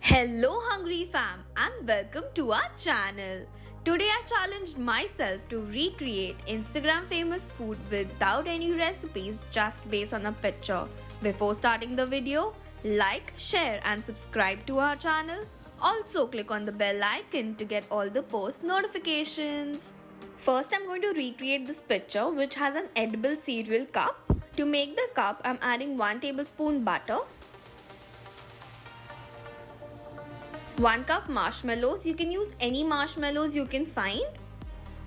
Hello hungry fam and welcome to our channel. Today I challenged myself to recreate Instagram famous food without any recipes, just based on a picture. Before starting the video, like, share and subscribe to our channel. Also click on the bell icon to get all the post notifications. First I'm going to recreate this picture which has an edible cereal cup. To make the cup I'm adding 1 tablespoon butter, 1 cup marshmallows. You can use any marshmallows you can find.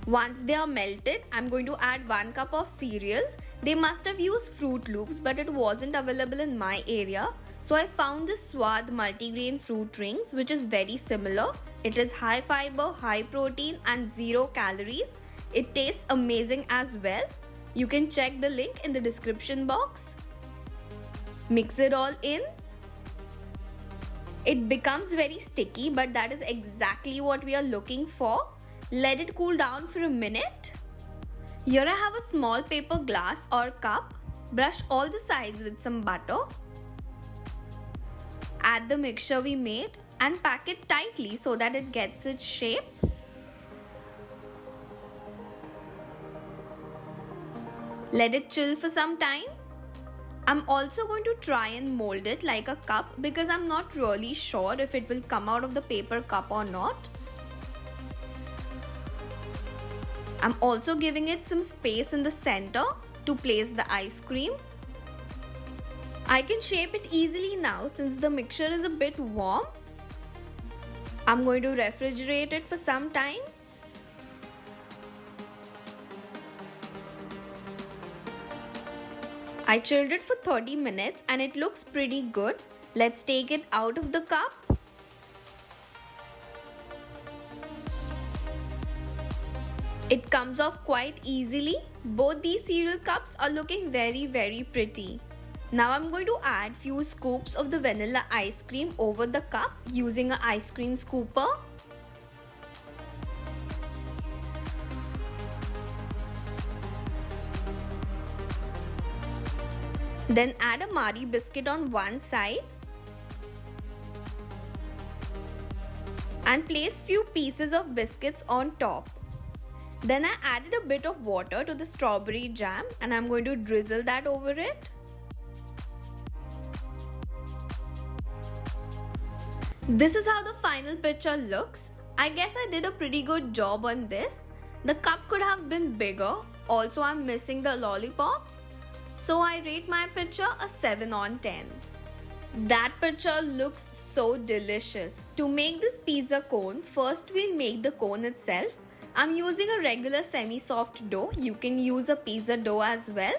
Once they are melted, I'm going to add 1 cup of cereal. They must have used Fruit Loops, but it wasn't available in my area. So I found this Swad multigrain fruit rings, which is very similar. It is high fiber, high protein and 0 calories. It tastes amazing as well. You can check the link in the description box. Mix it all in. It becomes very sticky, but that is exactly what we are looking for. Let it cool down for a minute. Here I have a small paper glass or cup. Brush all the sides with some butter. Add the mixture we made and pack it tightly so that it gets its shape. Let it chill for some time. I'm also going to try and mold it like a cup because I'm not really sure if it will come out of the paper cup or not. I'm also giving it some space in the center to place the ice cream. I can shape it easily now since the mixture is a bit warm. I'm going to refrigerate it for some time. I chilled it for 30 minutes and it looks pretty good. Let's take it out of the cup. It comes off quite easily. Both these cereal cups are looking very pretty. Now I'm going to add few scoops of the vanilla ice cream over the cup using an ice cream scooper. Then add a Marie biscuit on one side and place few pieces of biscuits on top. Then I added a bit of water to the strawberry jam and I'm going to drizzle that over it. This is how the final picture looks. I guess I did a pretty good job on this. The cup could have been bigger. Also I'm missing the lollipops. So I rate my picture a 7 on 10. That picture looks so delicious. To make this pizza cone, first we'll make the cone itself. I'm using a regular semi-soft dough. You can use a pizza dough as well.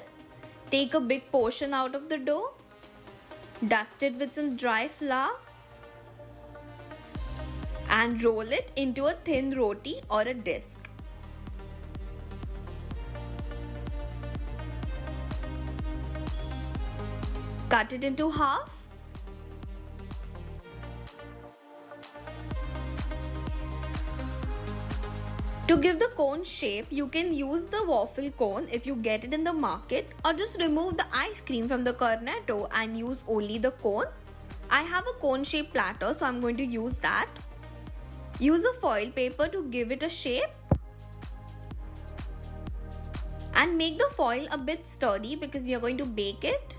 Take a big portion out of the dough. Dust it with some dry flour. And roll it into a thin roti or a disc. Cut it into half. To give the cone shape, you can use the waffle cone if you get it in the market, or just remove the ice cream from the cornetto and use only the cone. I have a cone shaped platter, so I'm going to use that. Use a foil paper to give it a shape. And make the foil a bit sturdy because we are going to bake it.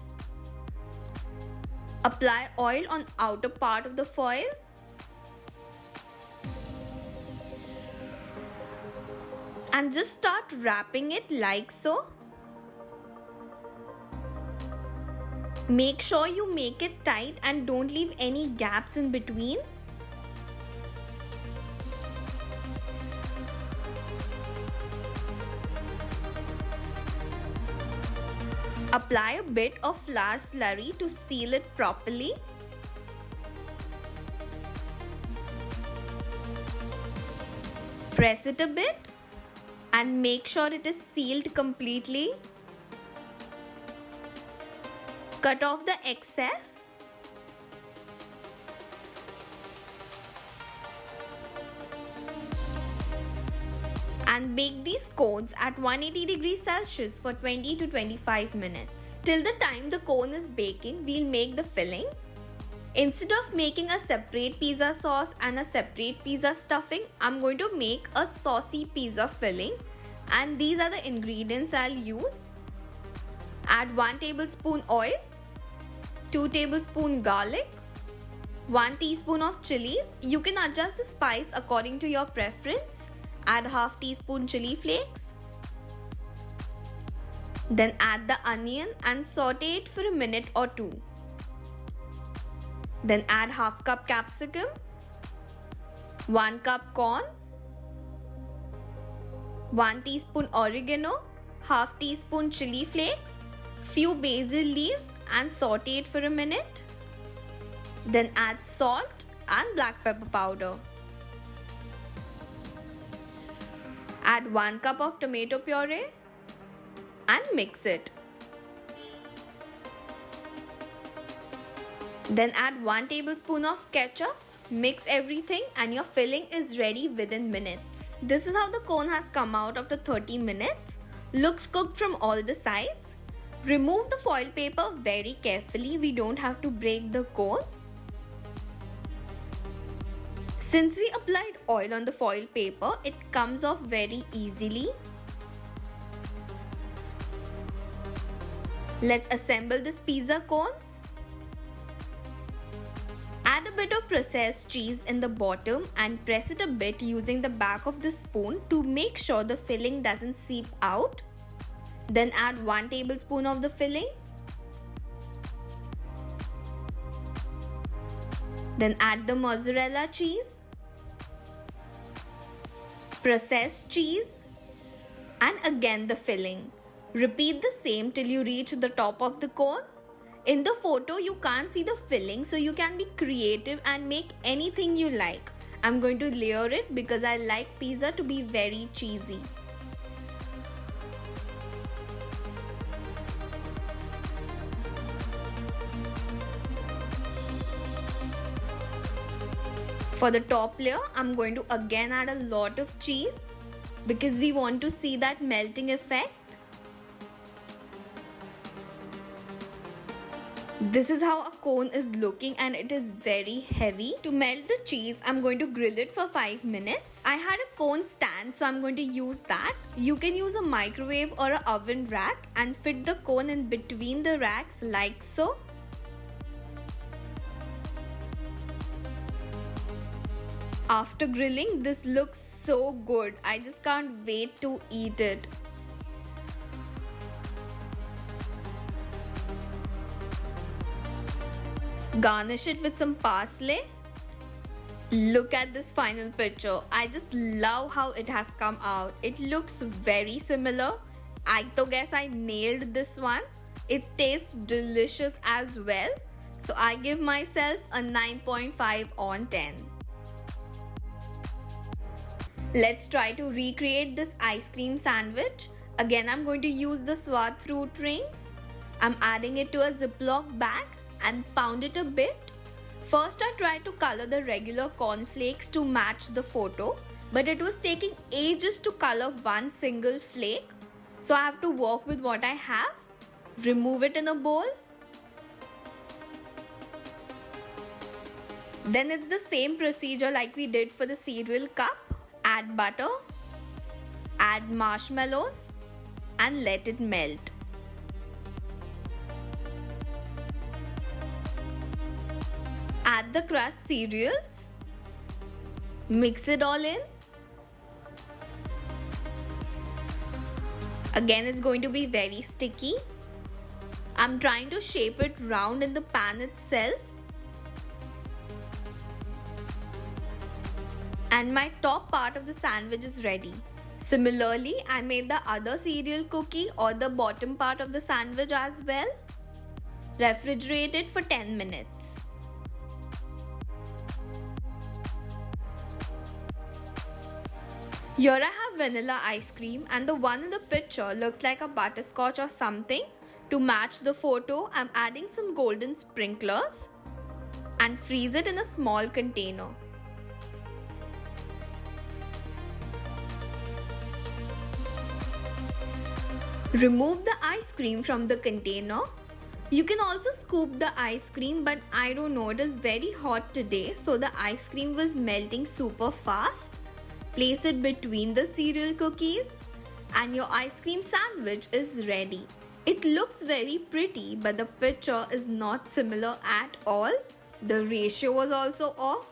Apply oil on outer part of the foil. And just start wrapping it like so. Make sure you make it tight and don't leave any gaps in between. Apply a bit of flour slurry to seal it properly. Press it a bit and make sure it is sealed completely. Cut off the excess. And bake these cones at 180 degrees Celsius for 20 to 25 minutes. Till the time the cone is baking, we'll make the filling. Instead of making a separate pizza sauce and a separate pizza stuffing, I'm going to make a saucy pizza filling, and these are the ingredients I'll use. Add 1 tablespoon oil, 2 tablespoon garlic, 1 teaspoon of chilies. You can adjust the spice according to your preference. Add half teaspoon chili flakes. Then add the onion and saute it for a minute or two. Then add half cup capsicum, 1 cup corn, 1 teaspoon oregano, half teaspoon chili flakes, few basil leaves and saute it for a minute. Then add salt and black pepper powder. Add 1 cup of tomato puree and mix it. Then add 1 tablespoon of ketchup, mix everything and your filling is ready within minutes. This is how the cone has come out after 30 minutes. Looks cooked from all the sides. Remove the foil paper very carefully, we don't have to break the cone. Since we applied oil on the foil paper, it comes off very easily. Let's assemble this pizza cone. Add a bit of processed cheese in the bottom and press it a bit using the back of the spoon to make sure the filling doesn't seep out. Then add 1 tablespoon of the filling. Then add the mozzarella cheese, processed cheese, and again the filling. Repeat the same till you reach the top of the cone. In the photo, you can't see the filling, so you can be creative and make anything you like. I'm going to layer it because I like pizza to be very cheesy. For the top layer, I'm going to again add a lot of cheese because we want to see that melting effect. This is how a cone is looking and it is very heavy. To melt the cheese, I'm going to grill it for 5 minutes. I had a cone stand, so I'm going to use that. You can use a microwave or an oven rack and fit the cone in between the racks like so. After grilling, this looks so good. I just can't wait to eat it. Garnish it with some parsley. Look at this final picture. I just love how it has come out. It looks very similar. I guess I nailed this one. It tastes delicious as well. So I give myself a 9.5 on 10. Let's try to recreate this ice cream sandwich. Again, I'm going to use the swat fruit rings. I'm adding it to a Ziploc bag and pound it a bit. First, I tried to color the regular cornflakes to match the photo, but it was taking ages to color one single flake. So I have to work with what I have. Remove it in a bowl. Then it's the same procedure like we did for the cereal cup. Add butter, add marshmallows, and let it melt. Add the crushed cereals. Mix it all in. Again, it's going to be very sticky. I'm trying to shape it round in the pan itself. And my top part of the sandwich is ready. Similarly, I made the other cereal cookie or the bottom part of the sandwich as well. Refrigerate it for 10 minutes. Here I have vanilla ice cream and the one in the picture looks like a butterscotch or something. To match the photo, I'm adding some golden sprinklers and freeze it in a small container. Remove the ice cream from the container. You can also scoop the ice cream, but I don't know, it is very hot today, so the ice cream was melting super fast. Place it between the cereal cookies and your ice cream sandwich is ready. It looks very pretty, but the picture is not similar at all. The ratio was also off.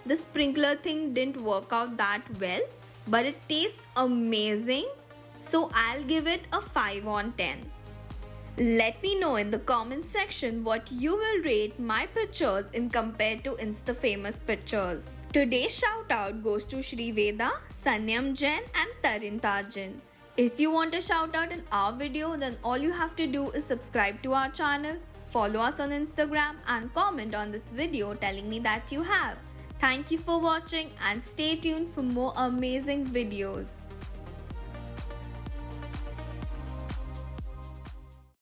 The sprinkler thing didn't work out that well, but it tastes amazing. So I'll give it a 5 on 10. Let me know in the comment section what you will rate my pictures in compared to Insta famous pictures. Today's shout out goes to Shri Veda, Sanyam Jain and Tarin Tarjan. If you want a shout out in our video, then all you have to do is subscribe to our channel, follow us on Instagram and comment on this video telling me that you have. Thank you for watching and stay tuned for more amazing videos.